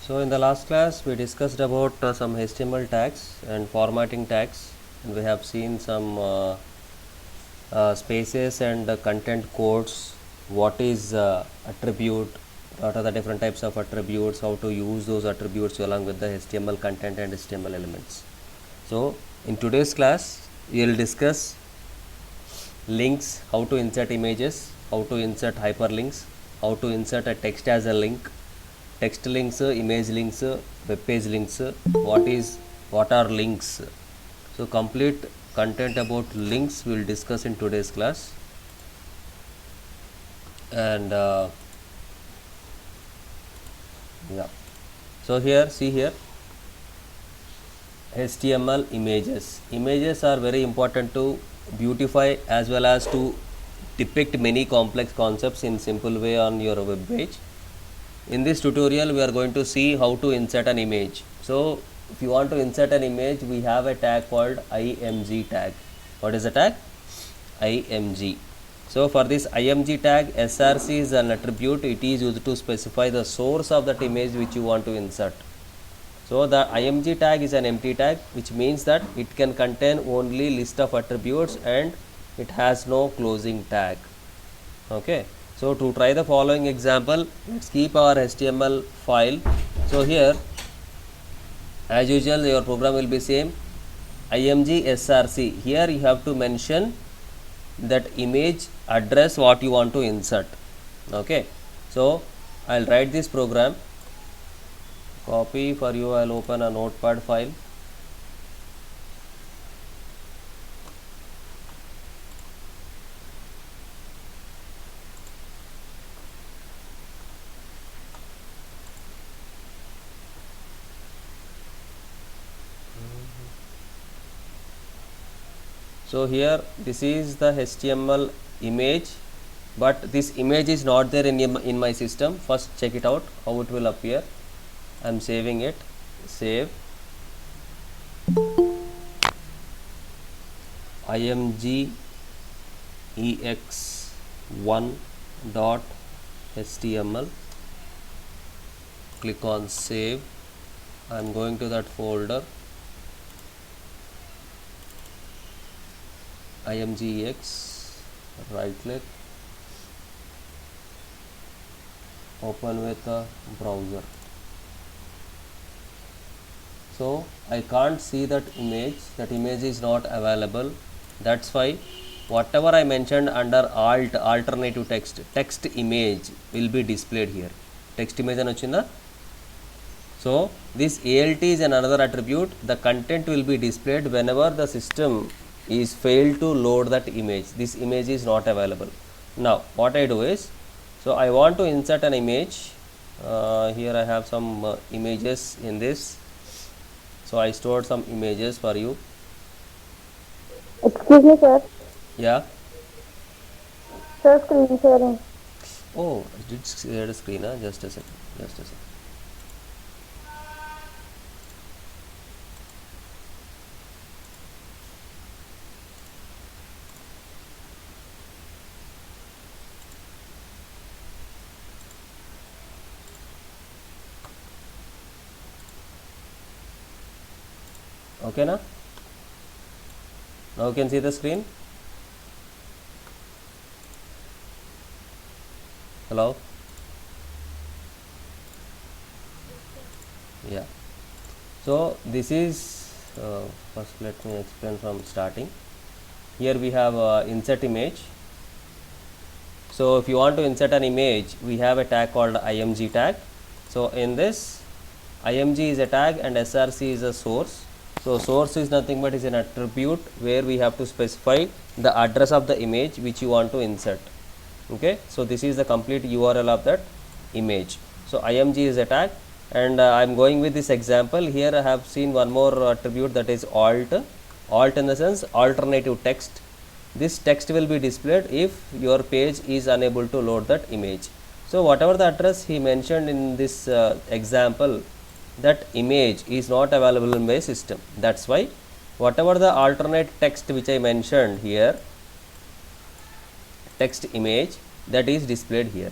So in the last class we discussed about some HTML tags and formatting tags, and we have seen some spaces and content codes. What is attribute? What are the different types of attributes? How to use those attributes along with the HTML content and HTML elements. So in today's class we will discuss links, how to insert images, how to insert hyperlinks, how to insert a text as a link, text links, image links, web page links, what are links. So complete content about links we will discuss in today's class. And yeah, so here, see here, HTML images are very important to beautify as well as to depict many complex concepts in simple way on your web page. In this tutorial we are going to see how to insert an image. So if you want to insert an image, we have a tag called img tag. What is the tag? Img. So for this img tag, src is an attribute. It is used to specify the source of that image which you want to insert. So the img tag is an empty tag, which means that it can contain only list of attributes and it has no closing tag. Okay. So to try the following example, let's keep our HTML file. So here, as usual, your program will be same, img src. Here you have to mention that image address what you want to insert. Okay. So I'll write this program, copy for you. I'll open a notepad file. So here this is the HTML image, but this image is not there in my system. First check it out how it will appear. I am saving it. Save img ex1.html. Click on save. I am going to that folder, imgex, right click, open with a browser. So I can't see that image is not available. That's why whatever I mentioned under alternative text image will be displayed here. Text image అని వచ్చిందా? So this alt is another attribute. The content will be displayed whenever the system is failed to load that image. This image is not available. Now what I do is, so I want to insert an image. Here I have some images in this. So I stored some images for you. Excuse me, sir. Yeah. Sir, screen sharing. Oh, I did share the screen. Just a second. Okay, now you can see the screen. Hello. Yeah. So this is first let me explain from starting. Here we have insert image. So if you want to insert an image, we have a tag called img tag. So in this, img is a tag and src is a source. So source is nothing but is an attribute where we have to specify the address of the image which you want to insert. Okay. So this is the complete URL of that image. So img is a tag, and I am going with this example. Here I have seen one more attribute, that is alt in the sense alternative text. This text will be displayed if your page is unable to load that image. So whatever the address he mentioned in this example, that image is not available in my system. That's why whatever the alternate text which I mentioned here, text image, that is displayed here.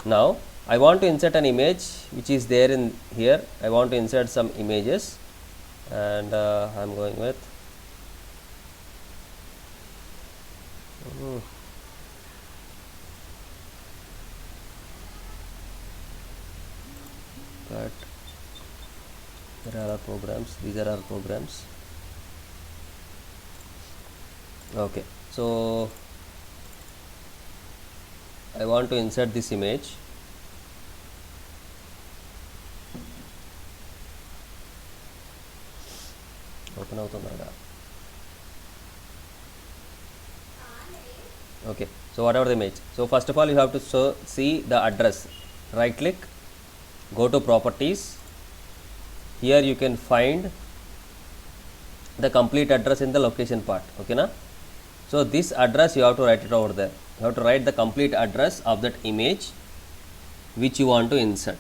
Now I want to insert an image which is there in here. I want to insert some images, and I'm going with but there are our programs. These are our programs. Okay, so I want to insert this image. Open out. Okay, so whatever the image. So first of all, you have to see the address. Right click, go to properties. Here you can find the complete address in the location part. Okay, na? So this address you have to write it over there. You have to write the complete address of that image which you want to insert.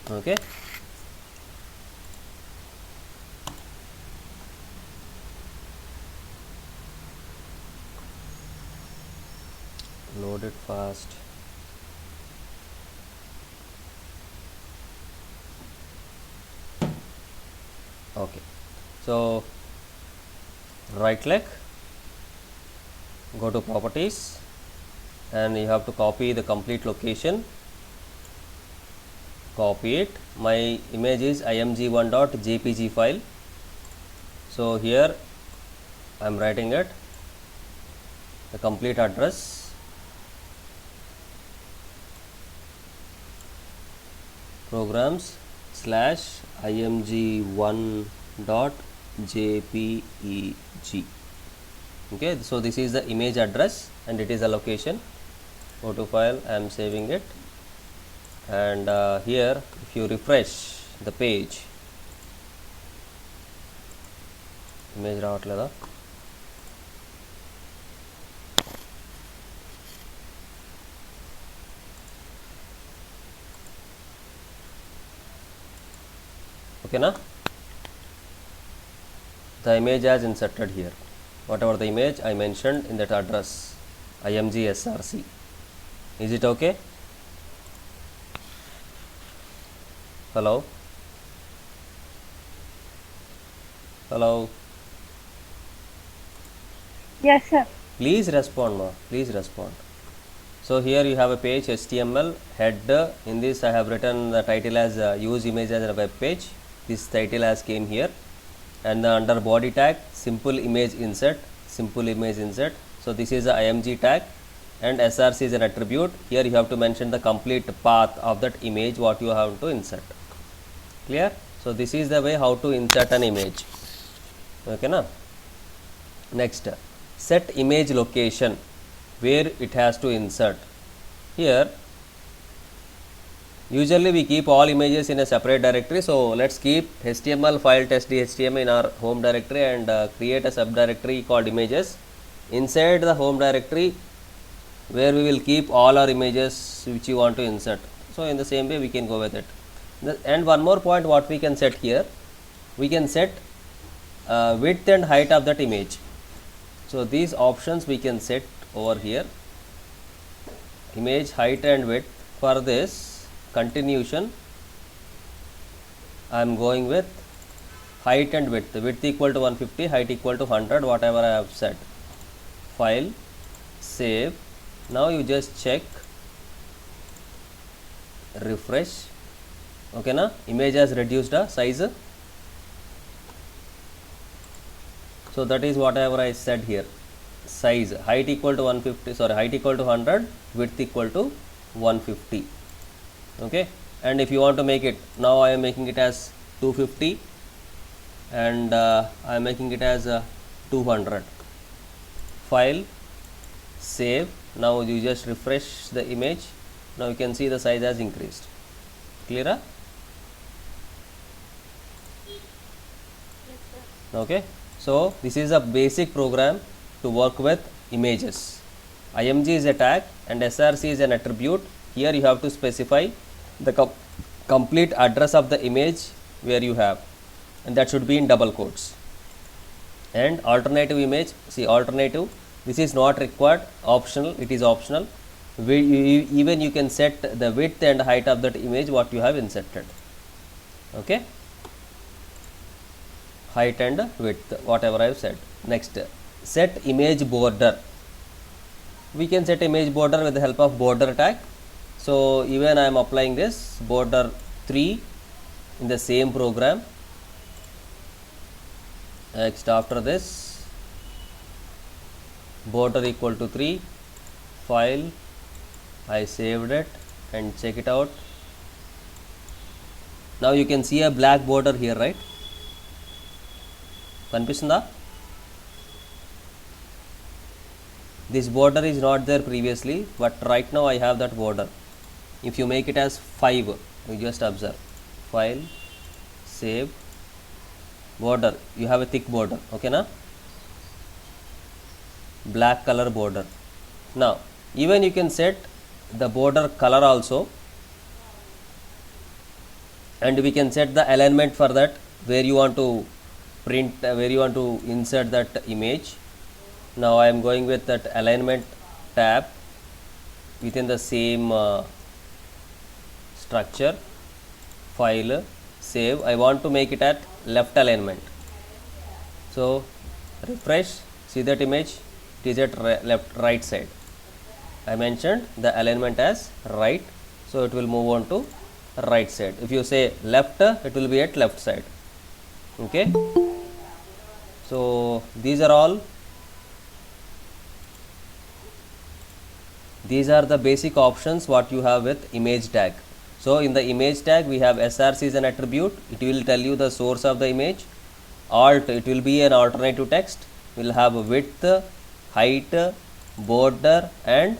Okay. Load it fast. Okay, so right click, go to properties, and you have to copy the complete location. Copy it. My image is img1.jpg file. So here I am writing it, the complete address. Programs / img1.jpeg. Okay, so this is the image address and it is a location. Go to file, I am saving it, and here if you refresh the page, image రావట్లేదా? Okay, na? The image has inserted here. Whatever the image I mentioned in that address, img src. Is it okay? Hello? Hello? Yes, sir. Please respond, ma. Please respond. So here you have a page, HTML head. In this I have written the title as use image as a web page. This title has came here, and under body tag, simple image insert. So this is a img tag, and src is an attribute. Here you have to mention the complete path of that image what you have to insert. Clear? So this is the way how to insert an image. Okay, na? Next, set image location where it has to insert. Here usually we keep all images in a separate directory, so let's keep HTML file test.html in our home directory and create a subdirectory called images. Inside the home directory where we will keep all our images which you want to insert. So in the same way we can go with it. And one more point what we can set here, we can set width and height of that image. So these options we can set over here, image height and width. For this continuation I am going with height and width, equal to 150, height equal to 100, whatever I have set. File, save. Now you just check, refresh. Okay, na? Image has reduced the size. So that is whatever I said here. Size, height equal to 150, sorry, height equal to 100, width equal to 150. Okay, and if you want to make it, now I am making it as 250 and I am making it as 200. File, save. Now you just refresh the image. Now you can see the size has increased. Clear? Okay, so this is a basic program to work with images. img is a tag and src is an attribute. Here you have to specify the complete address of the image where you have, and that should be in double quotes. And alternative image, see alternative, this is not required, optional, it is optional. Even you can set the width and height of that image what you have inserted. Okay, height and width whatever I have said. Next, set image border. We can set image border with the help of border tag. So even I am applying this border 3 in the same program. Next, after this, border equal to 3, file, I saved it and check it out. Now you can see a black border here, right? Kanpisunda? This border is not there previously, but right now I have that border. If you make it as 5, you just observe, file, save, border, you have a thick border, okay na? Black color border. Now even you can set the border color also, and we can set the alignment for that, where you want to print, where you want to insert that image. Now I am going with that alignment tab within the same structure, file, save. I want to make it at left alignment. So refresh, see that image, it is at right side. I mentioned the alignment as right, so it will move on to right side. If you say left, it will be at left side. Okay, so these are the basic options what you have with image tag. So in the image tag we have src is an attribute, it will tell you the source of the image. Alt, it will be an alternative text, will have width, height, border and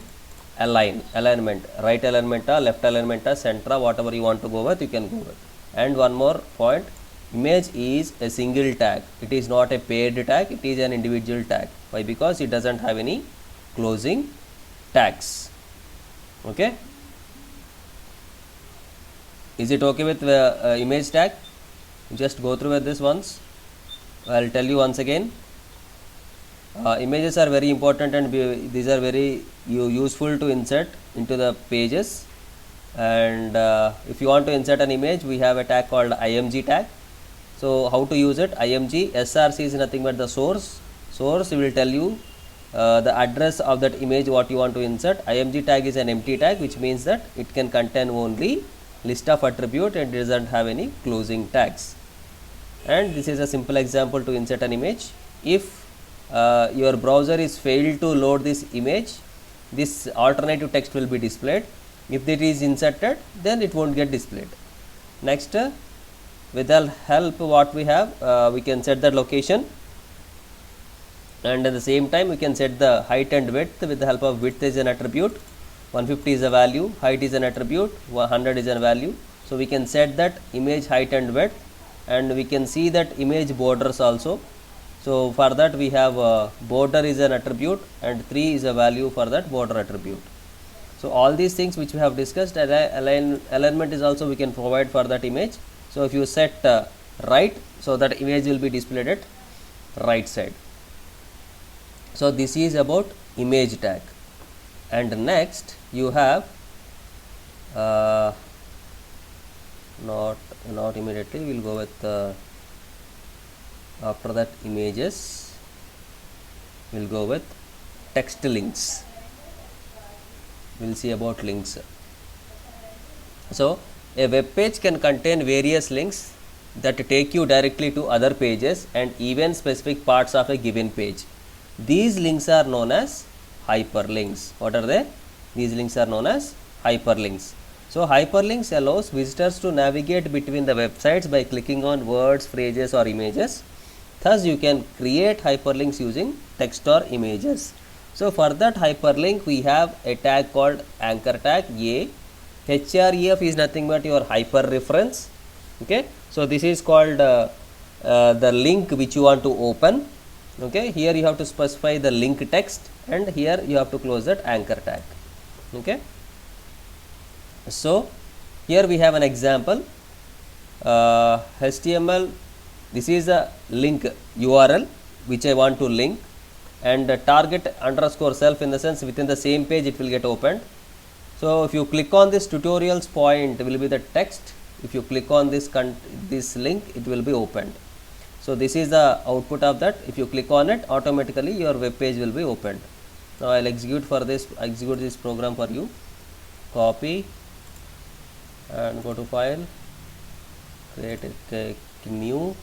alignment, right alignment, left alignment, center, whatever you want to go with, you can go with. And one more point, image is a single tag, it is not a paired tag, it is an individual tag. Why? Because it doesn't have any closing tags. Okay, is it okay with image tag? Just go through with this once. I'll tell you once again. Images are very important, and these are very useful to insert into the pages. And if you want to insert an image, we have a tag called img tag. So how to use it? Img, src is nothing but the source. Source will tell you the address of that image what you want to insert. Img tag is an empty tag, which means that it can contain only list of attribute and doesn't have any closing tags. And this is a simple example to insert an image. If your browser is failed to load this image, this alternative text will be displayed. If it is inserted, then it won't get displayed. Next, with the help what we have, we can set the location, and at the same time we can set the height and width. With the help of width is an attribute, 150 is a value, height is an attribute, 100 is a value. So we can set that image height and width, and we can see that image borders also. So for that we have border is an attribute and 3 is a value for that border attribute. So all these things which we have discussed, alignment is also we can provide for that image. So if you set right, so that image will be displayed at right side. So this is about image tag. And next you have not immediately, we will go with after that images, we will go with text links. We will see about links. So a web page can contain various links that take you directly to other pages and even specific parts of a given page. These links are known as hyperlinks. What are they? These links are known as hyperlinks. So hyperlinks allows visitors to navigate between the websites by clicking on words, phrases or images. Thus you can create hyperlinks using text or images. So for that hyperlink we have a tag called anchor tag A. href is nothing but your hyper reference. Okay, so this is called the link which you want to open. Okay, here you have to specify the link text, and here you have to close that anchor tag. Okay, so here we have an example, HTML. This is a link URL which I want to link, and target underscore self, in the sense within the same page it will get opened. So if you click on this tutorials point will be the text. If you click on this link, it will be opened. So this is the output of that. If you click on it, automatically your web page will be opened. Now I'll execute this program for you. Copy and go to file, create a new,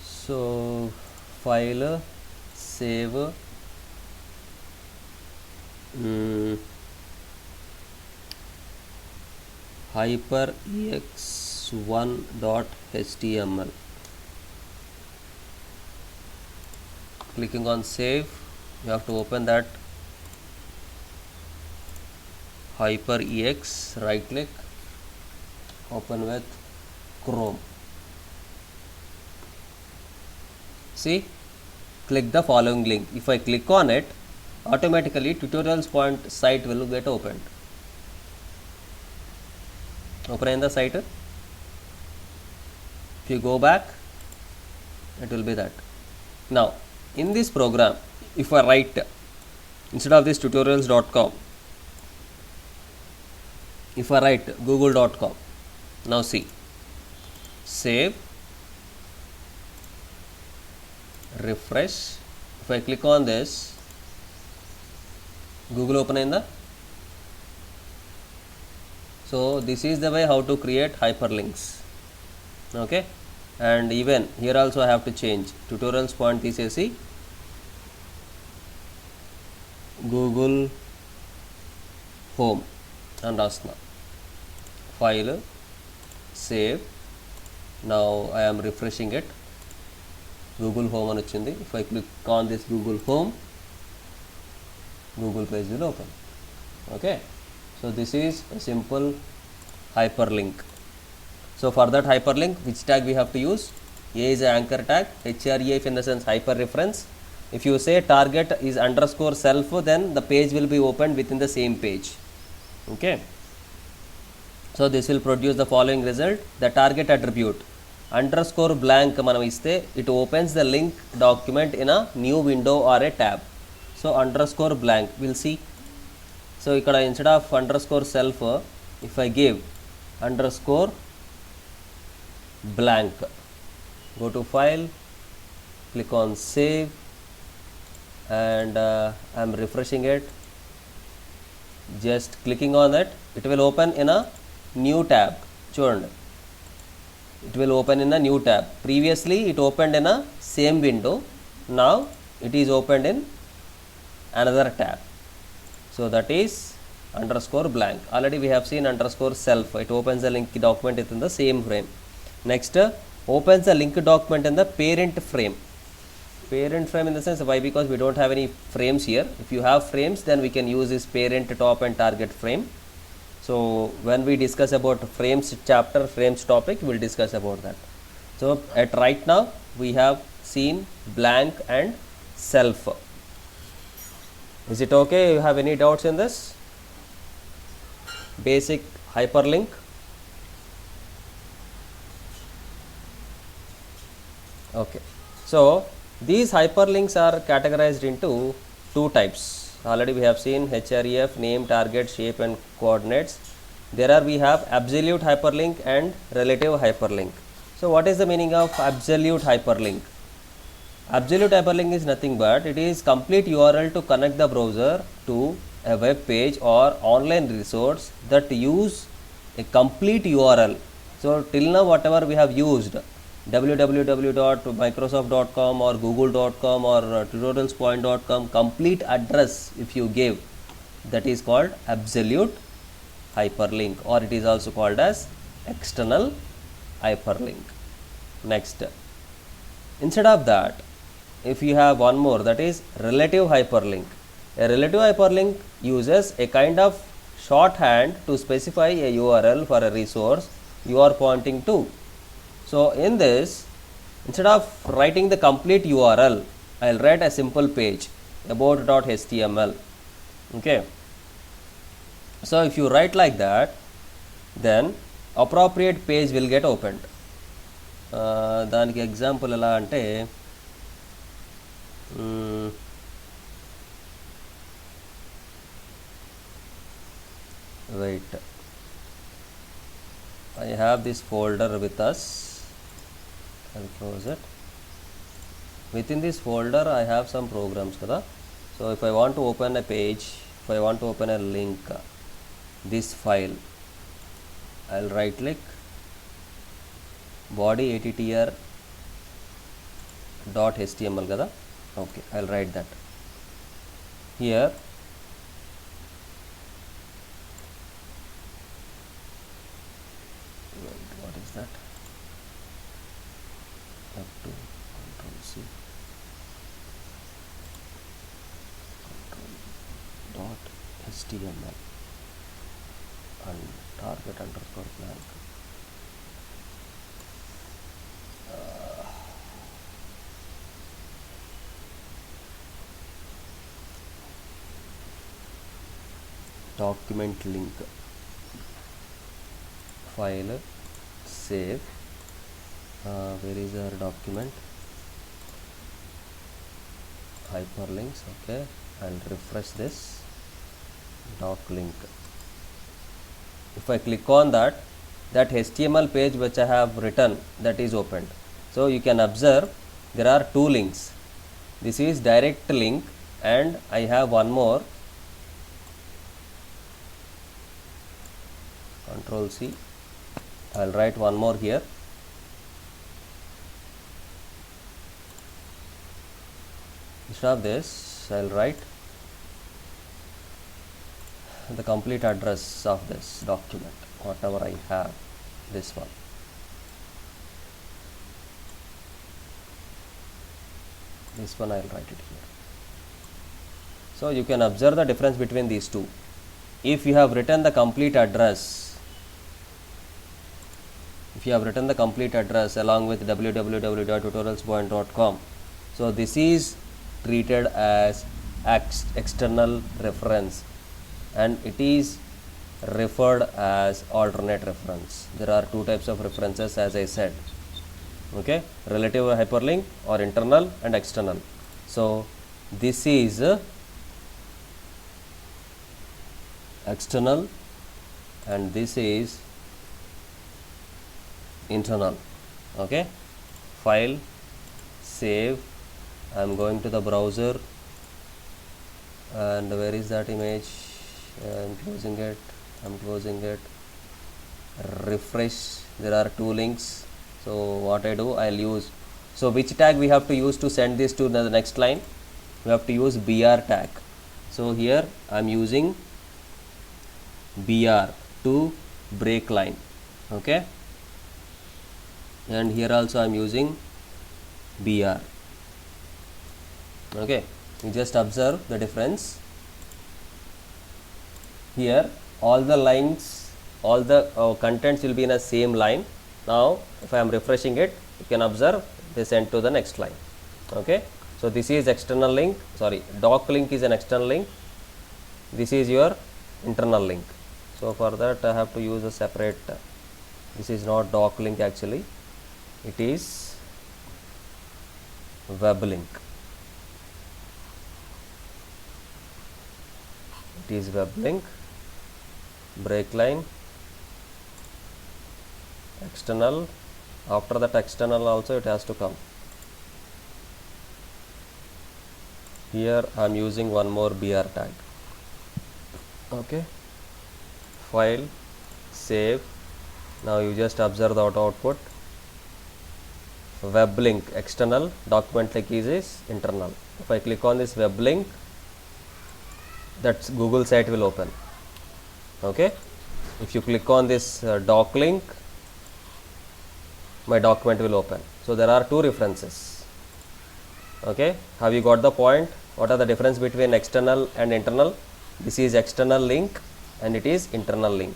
so file, save, hyperex1.html. Clicking on save, you have to open that hyperex, right click, open with Chrome. See, click the following link. If I click on it, automatically tutorials point site will get opened. Open in the site. If you go back, it will be that. Now in this program, if I write instead of this tutorials.com, if I write google.com, now see, save, refresh. If I click on this, Google open in the. So this is the way how to create hyperlinks. Okay, and even here also I have to change tutorials point తీసేసి Google home and రాస్తున్నా. File, save. Now I am refreshing it. Google home అని వచ్చింది. If I click on this Google home, Google page will open. Okay, so this is a simple hyperlink. So for that hyperlink, which tag we have to use? A is an anchor tag, href in the sense hyper reference. If you say target is underscore self, then the page will be opened within the same page. Okay, so this will produce the following result. The target attribute underscore blank మనం ఇస్తే it opens the link document in a new window or a tab. So underscore blank, we'll see. So ఇక్కడ instead of underscore self, if I give underscore blank, go to file, click on save, and I'm refreshing it. Just clicking on it, it will open in a new tab. చూడండి, it will open in a new tab. Previously it opened in a same window, now it is opened in another tab. So that is underscore blank. Already we have seen underscore self, it opens the link document within the same frame. Next, opens the link document in the parent frame. Parent frame in the sense, why? Because we don't have any frames here. If you have frames, then we can use this parent, top and target frame. So when we discuss about frames chapter, frames topic, we will discuss about that. So at right now we have seen blank and self. Is it okay? You have any doubts in this basic hyperlink? Okay, so these hyperlinks are categorized into two types. Already we have seen href, name, target, shape and coordinates. There we have absolute hyperlink and relative hyperlink. So what is the meaning of absolute hyperlink? Absolute hyperlink is nothing but it is complete URL to connect the browser to a web page or online resource that use a complete URL. So till now whatever we have used, www.microsoft.com or google.com or tutorialspoint.com, complete address if you give, that is called absolute hyperlink, or it is also called as external hyperlink. Next, instead of that, if you have one more, that is relative hyperlink. A relative hyperlink uses a kind of shorthand to specify a URL for a resource you are pointing to. So in this, instead of writing the complete URL, I'll write a simple page, about.html. Okay, so if you write like that, then appropriate page will get opened. దానికి example ఎలా అంటే, wait, I have this folder with us. I'll close it. Within this folder I have some programs kada. So if I want to open a page, if I want to open a link, this file, I'll right click, body attr dot html kada. Okay, I'll write that here. What is that? F2, Control C, Control dot html and target underscore blank. Document link, file, save, where is our document, hyperlinks. Okay, I'll refresh this doc link. If I click on that, that HTML page which I have written, that is opened. So you can observe there are two links. This is direct link and I have one more, Control C, I'll write one more here. Instead of this, I'll write the complete address of this document, whatever I have, this one. This one I'll write it here. So you can observe the difference between these two. If you have written the complete address, along with www.tutorialspoint.com, so this is treated as external reference and it is referred as alternate reference. There are two types of references, as I said. Okay, relative hyperlink or internal and external. So this is external and this is internal. Okay, file, save, I am going to the browser and where is that image, I am closing it, refresh. There are two links. So what I do, I'll use, so which tag we have to use to send this to the next line? We have to use BR tag. So here I am using BR to break line. Okay, and here also I am using BR. Okay, you just observe the difference. Here all the lines, all the contents will be in a same line. Now if I am refreshing it, you can observe they sent to the next line. Okay, so this is external link, sorry, doc link is an external link, this is your internal link. So for that I have to use a separate, this is not doc link actually, it is web link. It is web link, break line, external. After that external also it has to come. Here I am using one more BR tag. Okay, file, save. Now you just observe the output. Web link external, document link is internal. If I click on this web link, that Google site will open. Okay, if you click on this doc link, my document will open. So there are two references. Okay, have you got the point? What are the difference between external and internal? This is external link and it is internal link.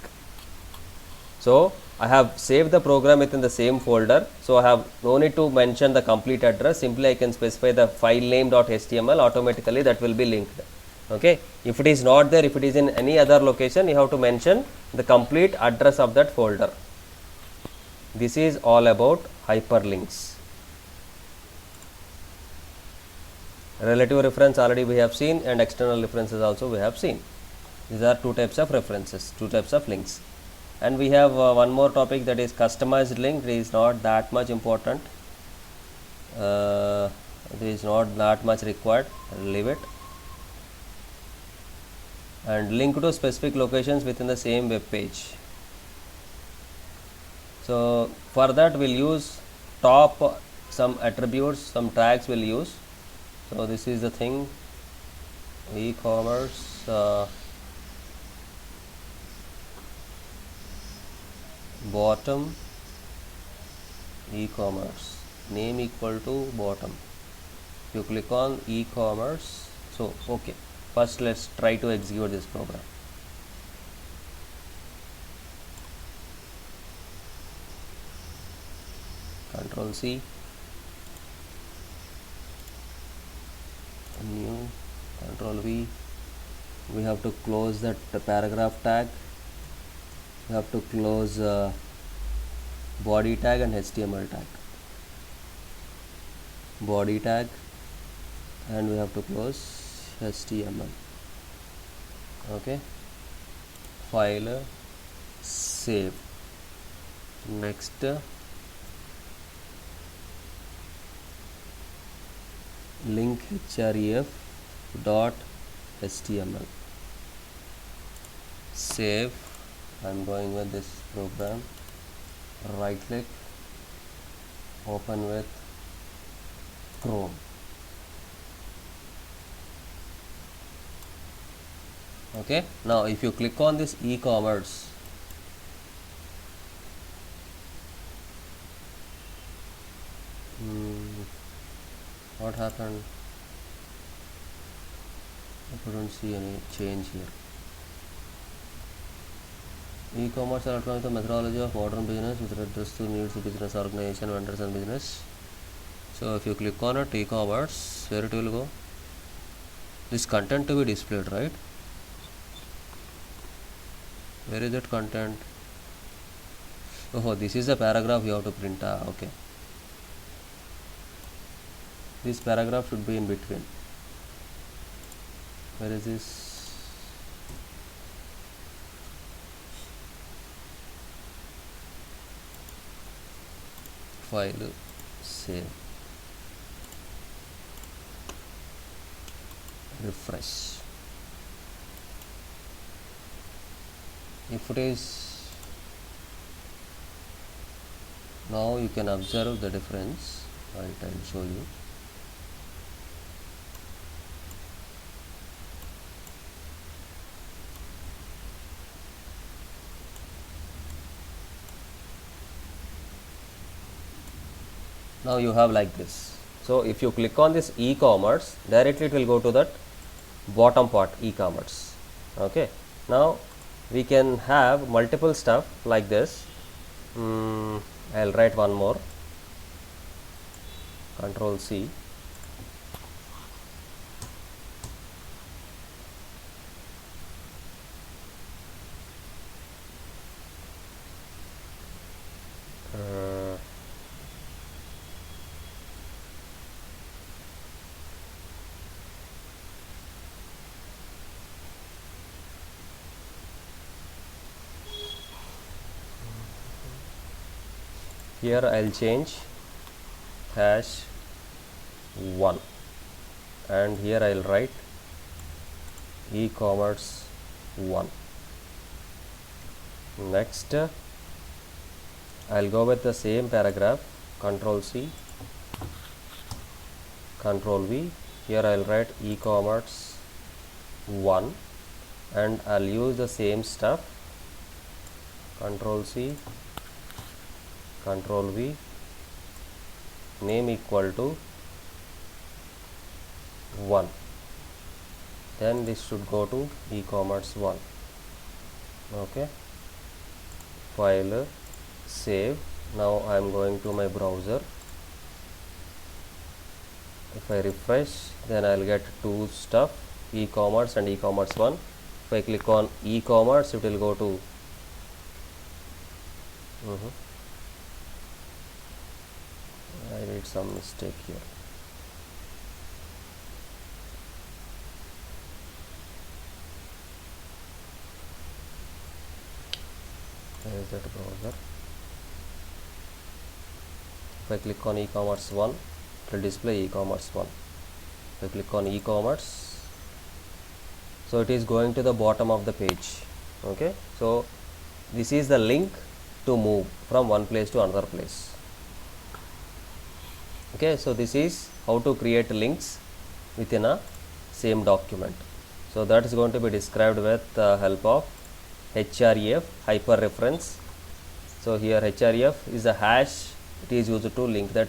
So I have saved the program within the same folder, so I have no need to mention the complete address. Simply I can specify the file name.html, automatically that will be linked. Okay, if it is not there, if it is in any other location, you have to mention the complete address of that folder. This is all about hyperlinks. Relative reference already we have seen and external references also we have seen. These are two types of references, two types of links. And we have one more topic, that is customized link. It is not that much important. It is not that much required. Leave it. And link to specific locations within the same web page. So for that we'll use top some attributes, some tags we'll use. So this is the thing, e-commerce bottom, e-commerce name equal to bottom. If you click on e-commerce, so okay, first let's try to execute this program. Control C, new, Control V. We have to close that paragraph tag. We have to close body tag and HTML tag. Body tag, and we have to close HTML. Okay, file, save. Next, link href dot html. Save. I'm going with this program. Right click, open with Chrome. Okay, now if you click on this e-commerce, what happened? I couldn't see any change here. E-commerce electronic the methodology of modern business with regards to needs of business organization, vendors and business. So if you click on it, e-commerce, where it will go? This content to be displayed, right? Where is that content? Oh, this is the paragraph you have to print. Okay. This paragraph should be in between. Where is this? File, save, refresh. If it is, now you can observe the difference. I'll show you. Now you have like this. So if you click on this e-commerce, directly it will go to that bottom part, e-commerce. Okay, now we can have multiple stuff like this. I'll write one more. Control C. Here I'll change #1, and here I'll write e-commerce 1. Next, I'll go with the same paragraph. Control C, Control V. Here I'll write e-commerce 1, and I'll use the same stuff. Control C, Control V, name equal to 1. Then this should go to e-commerce 1. Okay, file, save. Now I am going to my browser. If I refresh, then I'll get two stuff, e-commerce and e-commerce 1. If I click on e-commerce, it will go to I did some mistake here. Where is that browser? If I click on e-commerce 1, it will display e-commerce 1. If I click on e-commerce, so it is going to the bottom of the page. Okay, so this is the link to move from one place to another place. Okay, so this is how to create links within a same document. So that is going to be described with the help of href hyperreference. So here href is a hash, it is used to link that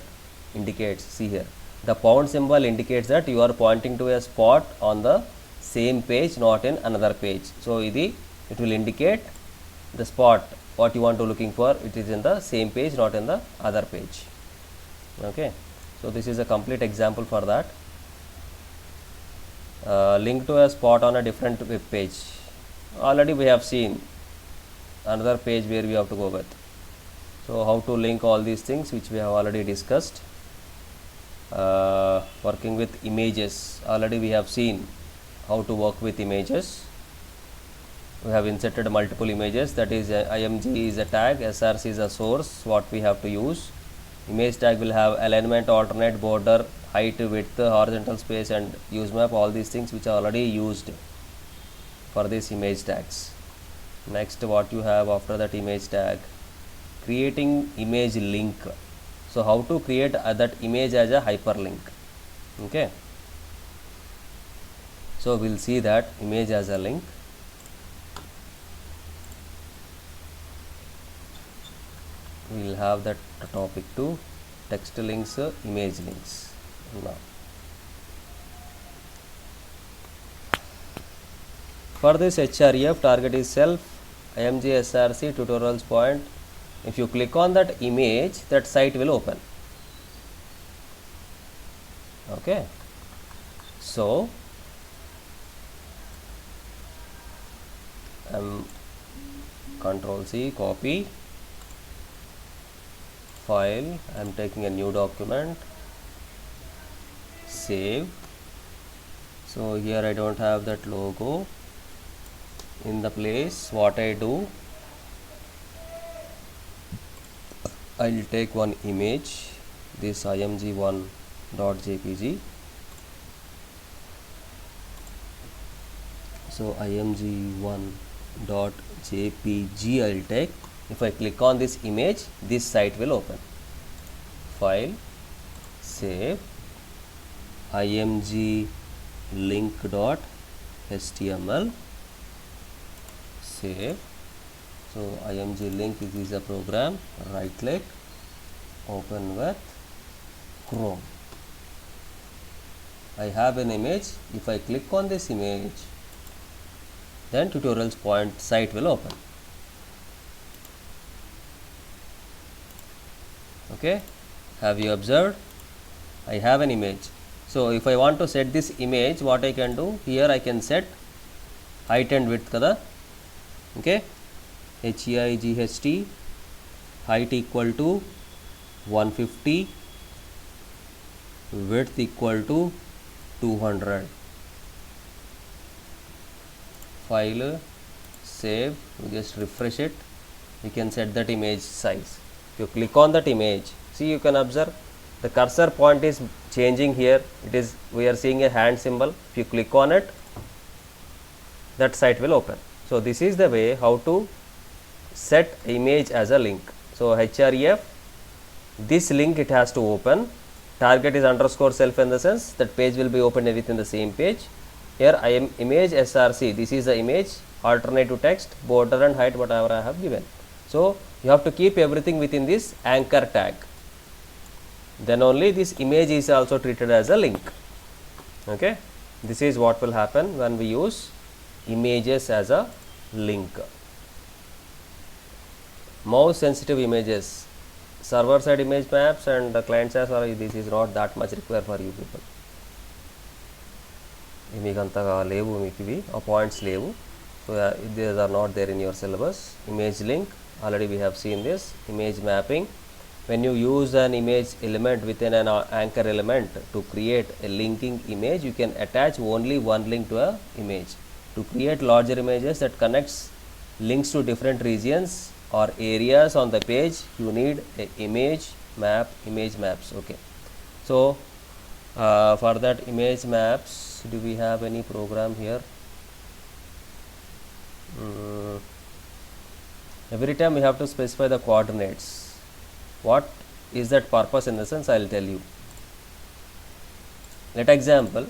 indicates, see here, the pound symbol indicates that you are pointing to a spot on the same page, not in another page. So it will indicate the spot what you want to looking for, it is in the same page, not in the other page. Okay, so this is a complete example for that. Link to a spot on a different web page, already we have seen another page where we have to go with. So how to link all these things which we have already discussed. Working with images, already we have seen how to work with images. We have inserted multiple images, that is img is a tag, src is a source what we have to use. Image tag will have alignment, alternate, border, height, width, horizontal space and use map, all these things which are already used for these image tags. Next, what you have after that image tag, creating image link. So how to create that image as a hyperlink. Okay, so we'll see that image as a link. We'll have that topic to text links, image links. Now for this href, target is self, img src tutorials point. If you click on that image, that site will open. Okay, so Control C, copy file, I am taking a new document, save. So here I don't have that logo in the place. What I do, I will take one image, this img1.jpg. so img1.jpg I will take. If I click on this image, this site will open. File, save, img link.html, save. So img link is a program, right click, open with Chrome. I have an image. If I click on this image, then tutorials point site will open. Okay, have you observed? I have an image. So if I want to set this image, what I can do, here I can set height and width kada. Okay, height, height equal to 150, width equal to 200. File, save, we just refresh it, we can set that image size. If you click on that image, see, you can observe the cursor point is changing here, it is, we are seeing a hand symbol. If you click on it, that site will open. So this is the way how to set image as a link. So href, this link it has to open, target is underscore self, in the sense that page will be opened within the same page. Here I am image src, this is the image, alternative text, border and height whatever I have given. So you have to keep everything within this anchor tag, then only this image is also treated as a link. Okay, this is what will happen when we use images as a link. Mouse sensitive images, server side image maps and the client side, sorry, this is not that much required for you people. మీకు అంతగా లేవు, మీకు ఇవి ఆ points లేవు. So these are not there in your syllabus. Image link, already we have seen this. Image mapping, when you use an image element within an anchor element to create a linking image, you can attach only one link to a image. To create larger images that connects links to different regions, or areas on the page, you need a image maps. Okay, so for that image maps, do we have any program here? Every time we have to specify the coordinates. What is that purpose? In the sense, I'll tell you. Let example,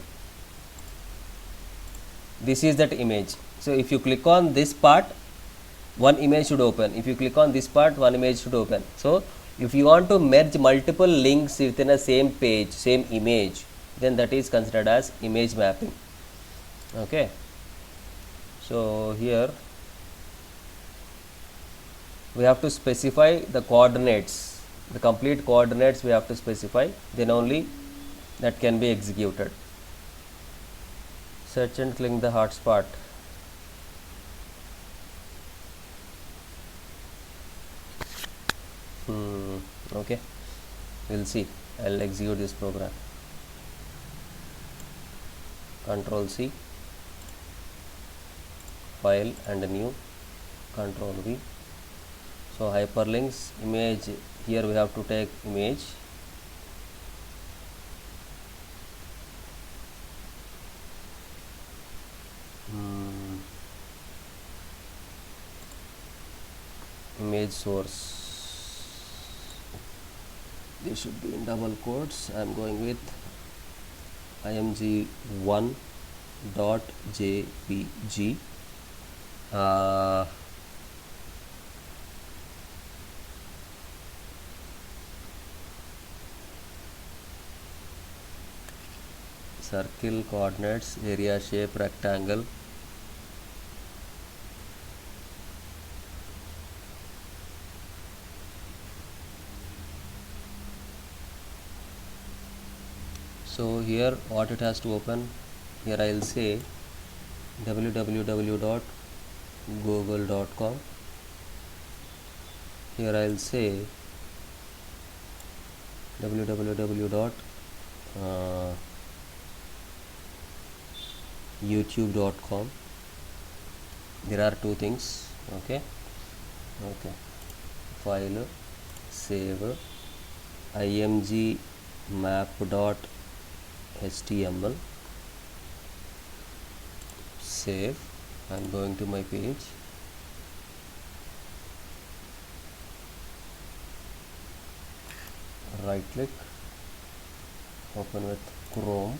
this is that image. So if you click on this part, one image should open. If you click on this part, one image should open. So if you want to merge multiple links within a same page, same image, then that is considered as image mapping. Okay, so here we have to specify the coordinates, the complete coordinates we have to specify, then only that can be executed. Search and click the hotspot. Okay, we'll see. I'll execute this program. Control C, file and new, Control V. So hyperlinks, image, here we have to take image. Image source, this should be in double quotes. I am going with img1.jpg. Circle coordinates, area shape, rectangle. So here what it has to open, here I will say www.google.com. here I will say www.youtube.com. there are two things. Okay, file, save, img map.html, save. I'm going to my page. Right click, open with Chrome.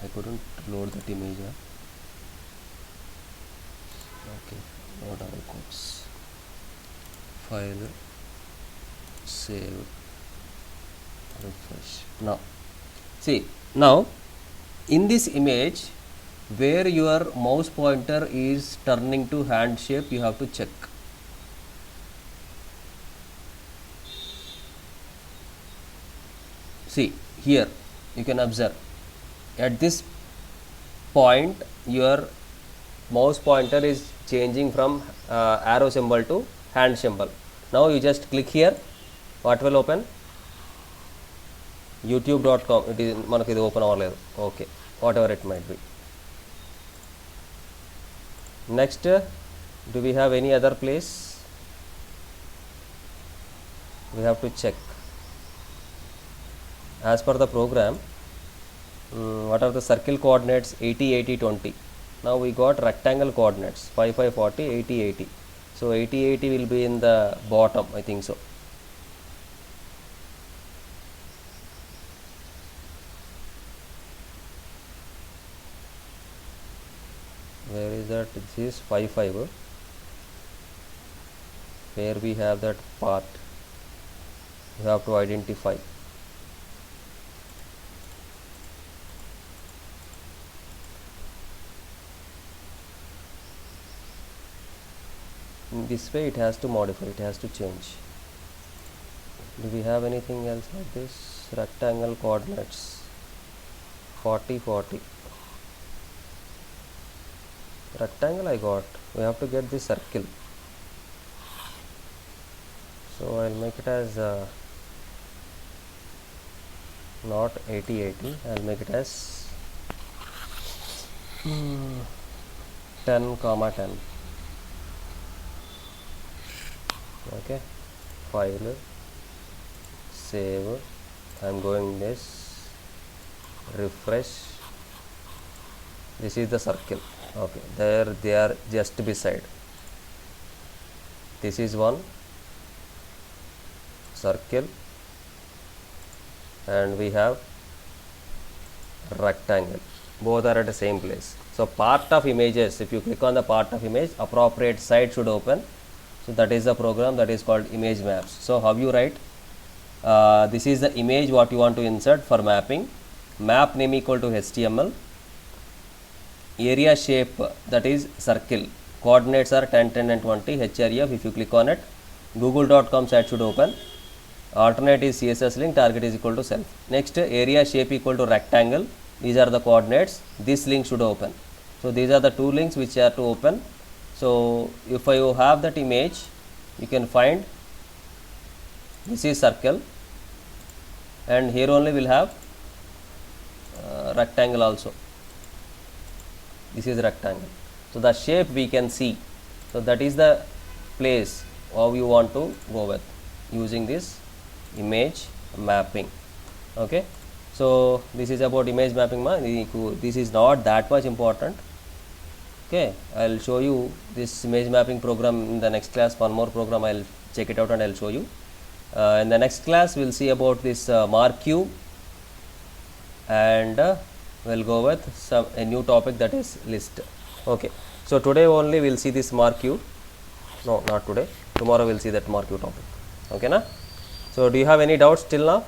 I couldn't load that image. Okay, no double quotes. File, save, refresh. Now see, now in this image where your mouse pointer is turning to hand shape, you have to check. See here, you can observe at this point your mouse pointer is changing from arrow symbol to hand symbol. Now you just click here, what will open? youtube.com. it is manaku idi open avaledu. Okay, whatever it might be. Next, do we have any other place? We have to check as per the program. What are the circle coordinates? 80 80 20. Now we got rectangle coordinates 5 5 40 80 80. So 80 80 will be in the bottom, I think so. Where is that? This is 5 5. Where we have that part, you have to identify. In this way it has to modify, it has to change. Do we have anything else like this? Rectangle coordinates 40 40. Rectangle I got. We have to get this circle. So I'll make it as not 80 80. I'll make it as 10 comma 10. Okay, file, save. I'm going this, refresh. This is the circle. Okay, there they are just beside. This is one circle, and we have rectangle. Both are at the same place. So part of images, if you click on the part of image, appropriate site should open. So that is the program that is called image maps. So how you write? This is the image what you want to insert for mapping. Map name equal to HTML. Area shape, that is circle. Coordinates are 10, 10 and 20. href. If you click on it, google.com site should open. Alternate is CSS link. Target is equal to self. Next, area shape equal to rectangle. These are the coordinates. This link should open. So these are the two links which are to open. So if you have that image, you can find this is circle, and here only will have rectangle also. This is rectangle. So the shape we can see. So that is the place how you want to go with using this image mapping. Okay. So this is about image mapping. This is not that much important. Okay, I'll show you this image mapping program in the next class. One more program, I'll check it out and I'll show you. In the next class, we'll see about this MarQ, and we'll go with a new topic, that is list. Okay, so today only we'll see this MarQ. No, not today. Tomorrow we'll see that MarQ topic. Okay, na? So do you have any doubts till now?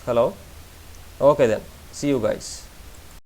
Hello? Okay then. See you guys.